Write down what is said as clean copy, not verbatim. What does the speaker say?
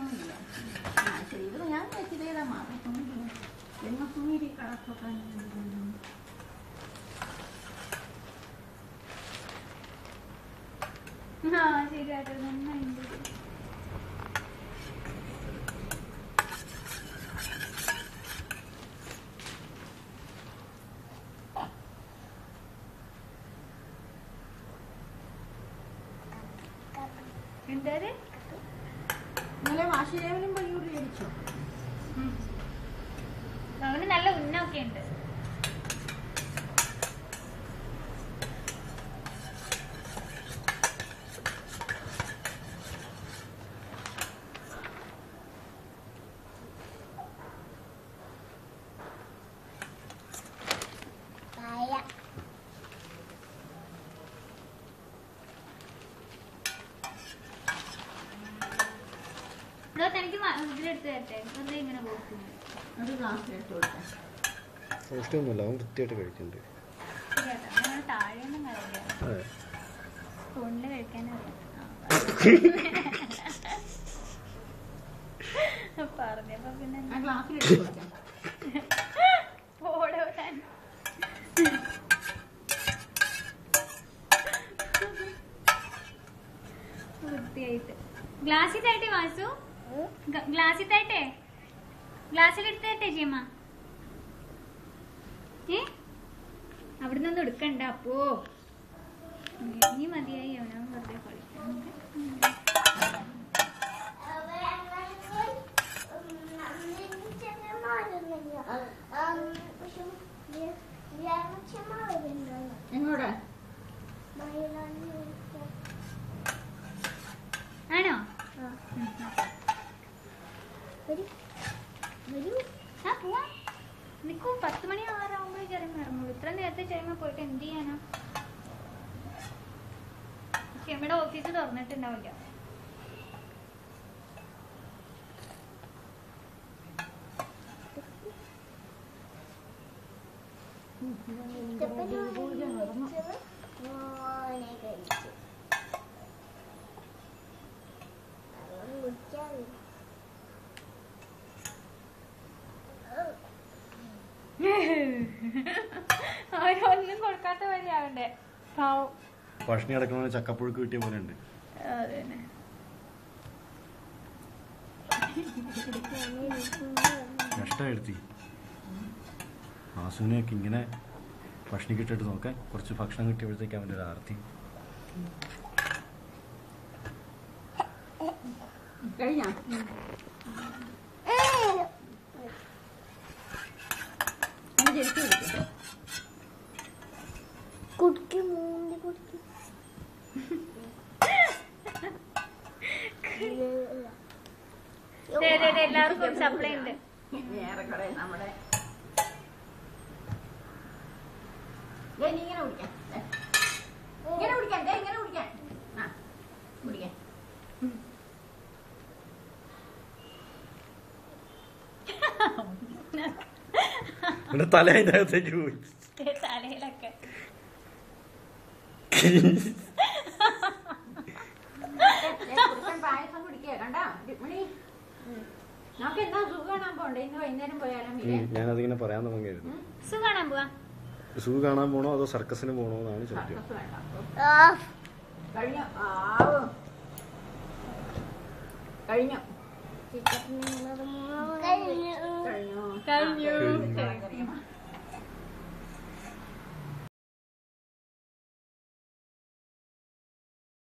കുഴപ്പമൊന്നുമില്ല. ശരി, ഇത് ഞാൻ വെച്ചിട്ടേതാ മാത്രം എണ്ണപ്പുനീരി കടക്കൊക്കെ ശരിയായിട്ട് നന്നായിട്ട്. എന്തായാലും ഇന്നലെ വാശിലേവനും പയ്യൂർ അടിച്ചു. അവന് നല്ല ഉന്നൊക്കെ ഉണ്ട്. എനിക്ക് ഇതിലെടുത്ത് തരട്ടെ, എന്താ ഇങ്ങനെ പോകുന്നത്? അത് ഗ്ലാസ്സിലെടുത്ത് കൊടുക്കാം. ഇഷ്ടമൊന്നുമില്ല, അവൻ വൃത്തിയായിട്ട് കഴിക്കുന്നുണ്ട്. താഴെയൊന്നും കഴിക്കാം, ഫോണില് കഴിക്കാനറിയാം. പറഞ്ഞപ്പോ പിന്നെ ഗ്ലാസ്സിലെടുത്ത് കൊടുക്കാം. വൃത്തിയായിട്ട് ഗ്ലാസ്സിത്തായിട്ടേ വാസു, ഗ്ലാസ്സിത്തായിട്ടേ ഗ്ലാസ്സിലെടുത്തേ ജിയമ്മ. അവിടുന്ന് ഒന്നും എടുക്കണ്ട. അപ്പോ നീ മതിയായി, അവനാ വെറുതെ കളിക്കാൻ. എങ്ങോട്ടാ ആണോ? പോവാ നിക്കൂ. 10 മണി ആറാകുമ്പോഴേ ചെറിയ ഇറങ്ങുള്ളൂ. ഇത്ര നേരത്തെ ചെറിയ പോയിട്ട് എന്ത് ചെയ്യാനാ? ചെമ്മയുടെ ഓഫീസ് തുറന്നിട്ടുണ്ടാവില്ല. അവരൊന്നും കൊടുക്കാത്ത വരെയാവണ്ടേ പാവം. ഭക്ഷണി കിടക്കുന്ന ചക്കപ്പുഴുക്ക് കിട്ടിയ പോലെ ഉണ്ട്. അതന്നെ. കഷ്ടമെടുത്തി ആസുവിനെയൊക്കെ ഇങ്ങനെ ഭക്ഷണി കിട്ടിയിട്ട് നോക്കാൻ. കുറച്ച് ഭക്ഷണം കിട്ടിയപ്പോഴത്തേക്ക് അവൻ്റെ ഒരു ആർത്തി കഴിഞ്ഞാ. കുടുക്കി മൂന്ന് കുടുക്കി എല്ലാവർക്കും സപ്ലൈ ഉണ്ട്. ഏറെക്കുറെ നമ്മുടെ ഇങ്ങനെ കുടിക്കാൻ, ഇങ്ങനെ കുടിക്കാൻ, ഇങ്ങനെ കുടിക്കാൻ, കുടിക്കാൻ. തല അതിനകത്തേക്ക് പോയി. തലയിലൊക്കെ പായസം കുടിക്കുക. കണ്ടാ മണി, നമുക്ക് എന്താ സൂ കാണാൻ പോണ്ടേ? ഇന്ന് വൈകുന്നേരം പോയാലും. ഞാനതിങ്ങനെ പറയാൻ തുടങ്ങിയായിരുന്നു. സൂ കാണാൻ പോവാ. സൂ കാണാൻ പോണോ അതോ സർക്കസിന് പോണോ എന്നാണ് ചോദ്യം. കഴിഞ്ഞു കഴിഞ്ഞു.